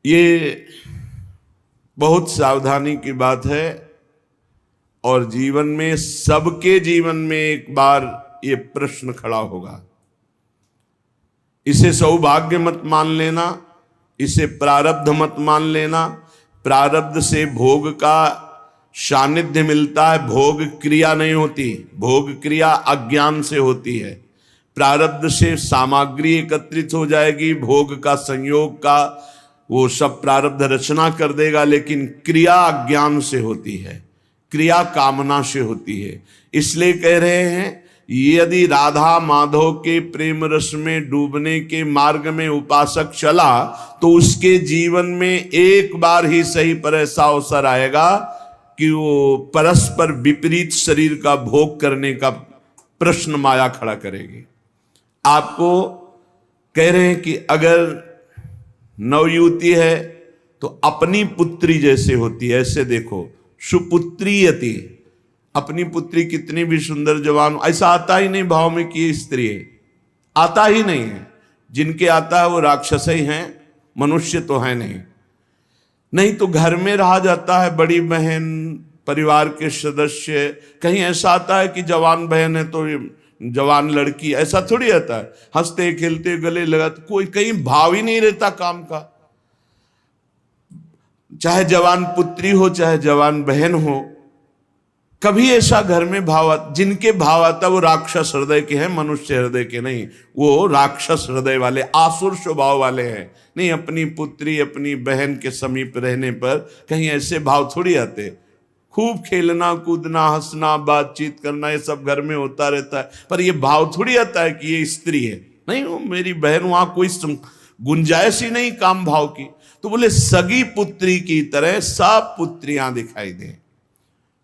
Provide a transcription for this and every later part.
ये बहुत सावधानी की बात है और जीवन में, सबके जीवन में एक बार ये प्रश्न खड़ा होगा। इसे सौभाग्य मत मान लेना, इसे प्रारब्ध मत मान लेना। प्रारब्ध से भोग का सानिध्य मिलता है, भोग क्रिया नहीं होती। भोग क्रिया अज्ञान से होती है। प्रारब्ध से सामग्री एकत्रित हो जाएगी, भोग का संयोग का वो सब प्रारब्ध रचना कर देगा, लेकिन क्रिया अज्ञान से होती है, क्रिया कामना से होती है। इसलिए कह रहे हैं, यदि राधा माधव के प्रेम रस में डूबने के मार्ग में उपासक चला तो उसके जीवन में एक बार ही सही पर ऐसा अवसर आएगा कि वो परस्पर विपरीत शरीर का भोग करने का प्रश्न माया खड़ा करेगी। आपको कह रहे हैं कि अगर नवयुवती है तो अपनी पुत्री जैसे होती है, ऐसे देखो, सुपुत्रीयति, अपनी पुत्री कितनी भी सुंदर जवान, ऐसा आता ही नहीं भाव में कि स्त्री है, आता ही नहीं है। जिनके आता है वो राक्षस ही हैं, मनुष्य तो है नहीं। नहीं तो घर में रहा जाता है, बड़ी बहन, परिवार के सदस्य, कहीं ऐसा आता है कि जवान बहन है तो जवान लड़की, ऐसा थोड़ी आता है। हंसते खेलते गले लगाते, कोई कहीं भाव ही नहीं रहता काम का। चाहे जवान पुत्री हो चाहे जवान बहन हो, कभी ऐसा घर में भाव, जिनके भाव आता वो राक्षस हृदय के हैं, मनुष्य हृदय के नहीं। वो राक्षस हृदय वाले, आसुर स्वभाव वाले हैं। नहीं, अपनी पुत्री अपनी बहन के समीप रहने पर कहीं ऐसे भाव थोड़ी आते। खूब खेलना कूदना हंसना बातचीत करना ये सब घर में होता रहता है, पर ये भाव थोड़ी आता है कि ये स्त्री है। नहीं, वो मेरी बहन, वहां कोई गुंजाइश ही नहीं काम भाव की। तो बोले सगी पुत्री की तरह सब पुत्रियां दिखाई दें,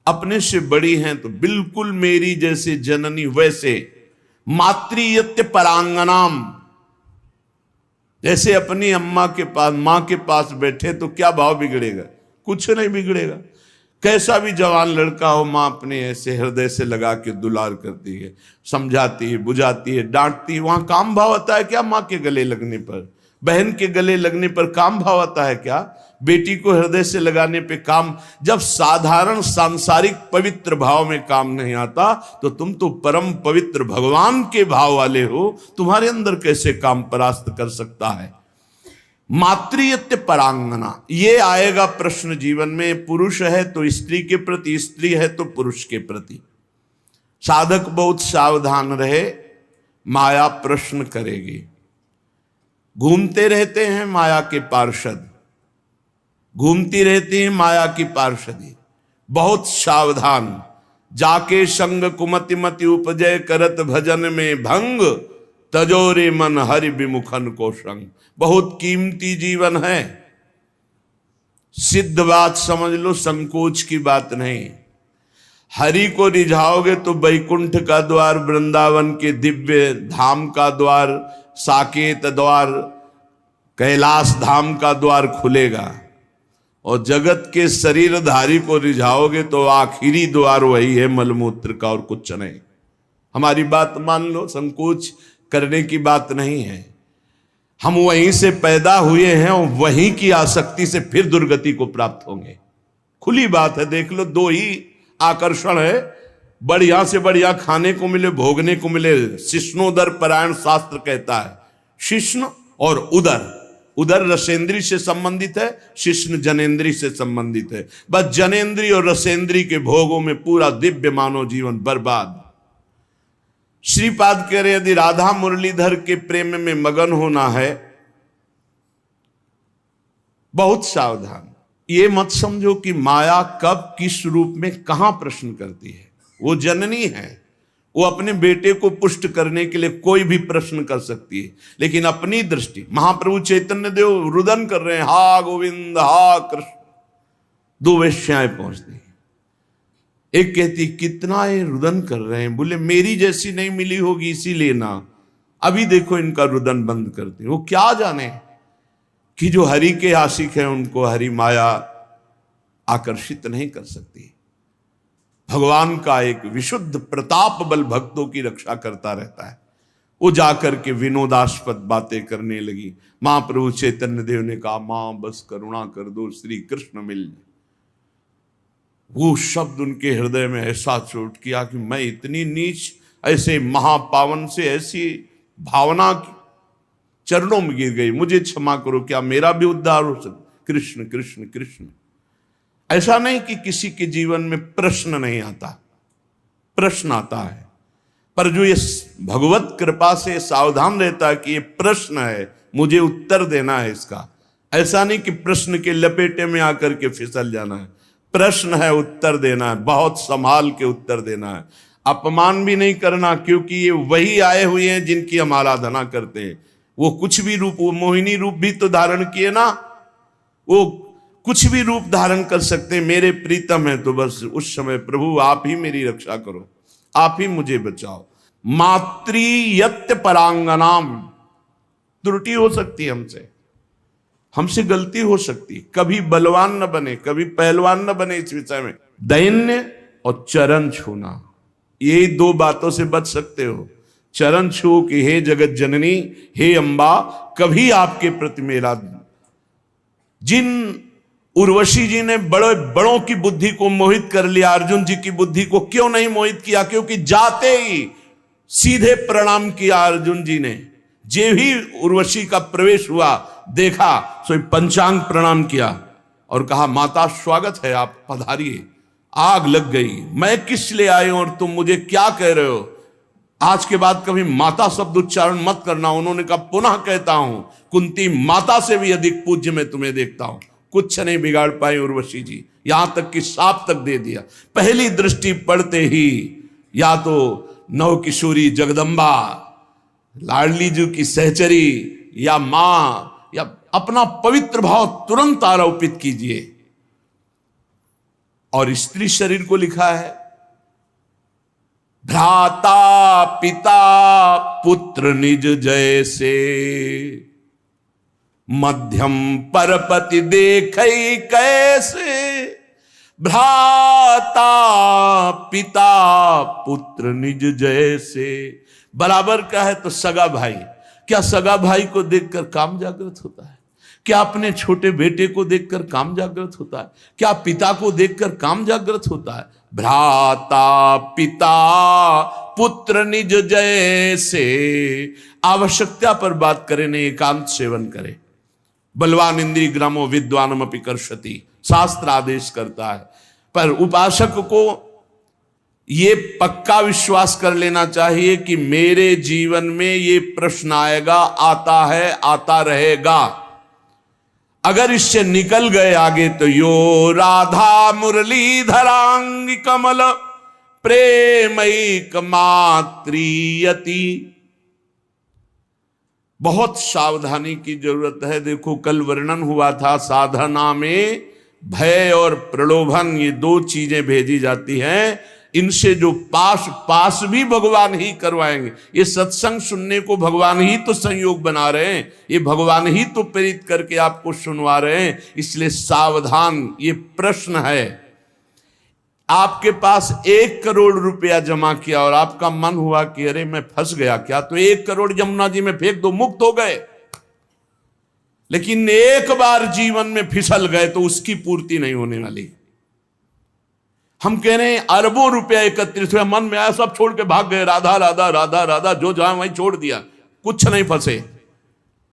अपने से बड़ी हैं तो बिल्कुल मेरी जैसे जननी वैसे। मातृयत्य परांगनाम, जैसे अपनी अम्मा के पास, मां के पास बैठे तो क्या भाव बिगड़ेगा? कुछ नहीं बिगड़ेगा। कैसा भी जवान लड़का हो, मां अपने ऐसे हृदय से लगा के दुलार करती है, समझाती है, बुझाती है, डांटती है। वहां काम भाव आता है क्या? मां के गले लगने पर, बहन के गले लगने पर काम भाव आता है क्या? बेटी को हृदय से लगाने पे काम। जब साधारण सांसारिक पवित्र भाव में काम नहीं आता तो तुम तो परम पवित्र भगवान के भाव वाले हो, तुम्हारे अंदर कैसे काम परास्त कर सकता है? मातृयत्य परांगना, ये आएगा प्रश्न जीवन में। पुरुष है तो स्त्री के प्रति, स्त्री है तो पुरुष के प्रति। साधक बहुत सावधान रहे, माया प्रश्न करेगी। घूमते रहते हैं माया के पार्षद, घूमती रहती है माया की पार्षदी। बहुत सावधान, जाके संग कुमति मति उपजय करत भजन में भंग, तजोरे मन हरि विमुखन को संग। बहुत कीमती जीवन है, सिद्ध बात समझ लो, संकोच की बात नहीं। हरि को रिझाओगे तो वैकुंठ का द्वार, वृंदावन के दिव्य धाम का द्वार, साकेत द्वार, कैलाश धाम का द्वार खुलेगा। और जगत के शरीरधारी को रिझाओगे तो आखिरी द्वार वही है, मलमूत्र का, और कुछ नहीं। हमारी बात मान लो, संकोच करने की बात नहीं है। हम वहीं से पैदा हुए हैं और वहीं की आसक्ति से फिर दुर्गति को प्राप्त होंगे। खुली बात है, देख लो, दो ही आकर्षण है, बढ़िया से बढ़िया खाने को मिले, भोगने को मिले। शिष्णोदर परायण शास्त्र कहता है, शिष्ण और उदर। उदर रसेंद्री से संबंधित है, शिष्ण जनेन्द्री से संबंधित है। बस जनेन्द्री और रसेंद्री के भोगों में पूरा दिव्य मानव जीवन बर्बाद। श्रीपाद कह रहे, यदि राधा मुरलीधर के प्रेम में मगन होना है, बहुत सावधान। ये मत समझो कि माया कब किस रूप में कहां प्रश्न करती है। वो जननी है, वो अपने बेटे को पुष्ट करने के लिए कोई भी प्रश्न कर सकती है, लेकिन अपनी दृष्टि। महाप्रभु चैतन्य देव रुदन कर रहे हैं, हा गोविंद हा कृष्ण। दो वेश्याएं पहुंचती, एक कहती कितना ये रुदन कर रहे हैं, बोले मेरी जैसी नहीं मिली होगी इसीलिए ना। अभी देखो इनका रुदन बंद करती। वो क्या जाने कि जो हरि के आशिक हैं उनको हरि माया आकर्षित नहीं कर सकती। भगवान का एक विशुद्ध प्रताप बल भक्तों की रक्षा करता रहता है। वो जाकर के विनोदास्पद बातें करने लगी। महाप्रभु चैतन्य देव ने कहा, मां बस करुणा कर दो, श्री कृष्ण मिल जाए। वो शब्द उनके हृदय में ऐसा चोट किया कि मैं इतनी नीच, ऐसे महापावन से ऐसी भावना चरणों में गिर गई, मुझे क्षमा करो, क्या मेरा भी उद्धार हो सकता? कृष्ण कृष्ण कृष्ण। ऐसा नहीं कि किसी के जीवन में प्रश्न नहीं आता, प्रश्न आता है, पर जो ये भगवत कृपा से सावधान रहता है कि ये प्रश्न है, मुझे उत्तर देना है इसका। ऐसा नहीं कि प्रश्न के लपेटे में आकर के फिसल जाना है। प्रश्न है, उत्तर देना है, बहुत संभाल के उत्तर देना है। अपमान भी नहीं करना, क्योंकि ये वही आए हुए हैं जिनकी हम आराधना करते हैं। वो कुछ भी रूप, वो मोहिनी रूप भी तो धारण किए ना, वो कुछ भी रूप धारण कर सकते हैं। मेरे प्रीतम है तो बस उस समय प्रभु आप ही मेरी रक्षा करो, आप ही मुझे बचाओ। मातृयत्य परांगनाम, त्रुटि हो सकती है हमसे गलती हो सकती, कभी बलवान न बने, कभी पहलवान न बने इस विषय में। दैन्य और चरण छूना, ये दो बातों से बच सकते हो। चरण छू कि हे जगत जननी, हे अंबा, कभी आपके प्रति मेरा। जिन उर्वशी जी ने बड़े बड़ों की बुद्धि को मोहित कर लिया, अर्जुन जी की बुद्धि को क्यों नहीं मोहित किया? क्योंकि जाते ही सीधे प्रणाम किया अर्जुन जी ने। जे ही उर्वशी का प्रवेश हुआ, देखा सो पंचांग प्रणाम किया और कहा, माता स्वागत है, आप पधारिए। आग लग गई, मैं किस लिए आए और तुम मुझे क्या कह रहे हो? आज के बाद कभी माता शब्द उच्चारण मत करना। उन्होंने कहा, पुनः कहता हूं, कुंती माता से भी अधिक पूज्य मैं तुम्हें देखता हूं। कुछ नहीं बिगाड़ पाई उर्वशी जी, यहां तक कि साप तक दे दिया। पहली दृष्टि पड़ते ही या तो नव किशोरी जगदम्बा, लाडली जी की सहचरी, या मां, या अपना पवित्र भाव तुरंत आरोपित कीजिए। और स्त्री शरीर को लिखा है, भ्राता पिता पुत्र निज जैसे, मध्यम परपति देखै कैसे। भ्राता पिता पुत्र निज जैसे, बराबर का है तो सगा भाई। क्या सगा भाई को देखकर काम जागृत होता है? क्या अपने छोटे बेटे को देखकर काम जागृत होता है? क्या पिता को देखकर काम जागृत होता है? भ्राता पिता पुत्र निज जैसे। आवश्यकता पर बात करें, नहीं एकांत सेवन करें। बलवान इंद्रिय ग्रामो विद्वानम अपि कर्षति, शास्त्र आदेश करता है। पर उपासक को ये पक्का विश्वास कर लेना चाहिए कि मेरे जीवन में ये प्रश्न आएगा, आता है, आता रहेगा। अगर इससे निकल गए आगे तो यो राधा मुरलीधरांग कमल प्रेमैक मात्रियति। बहुत सावधानी की जरूरत है। देखो, कल वर्णन हुआ था साधना में भय और प्रलोभन, ये दो चीजें भेजी जाती हैं। इनसे जो पास भी भगवान ही करवाएंगे। ये सत्संग सुनने को भगवान ही तो संयोग बना रहे हैं, ये भगवान ही तो प्रेरित करके आपको सुनवा रहे हैं। इसलिए सावधान। ये प्रश्न है, आपके पास 1 करोड़ रुपया जमा किया और आपका मन हुआ कि अरे मैं फंस गया क्या, तो 1 करोड़ यमुना जी में फेंक दो, मुक्त हो गए। लेकिन एक बार जीवन में फिसल गए तो उसकी पूर्ति नहीं होने वाली। हम कह रहे हैं अरबों रुपया एकत्रित हुआ, मन में आया सब छोड़ के भाग गए, राधा राधा राधा राधा, जो जहां वहीं छोड़ दिया, कुछ नहीं फंसे।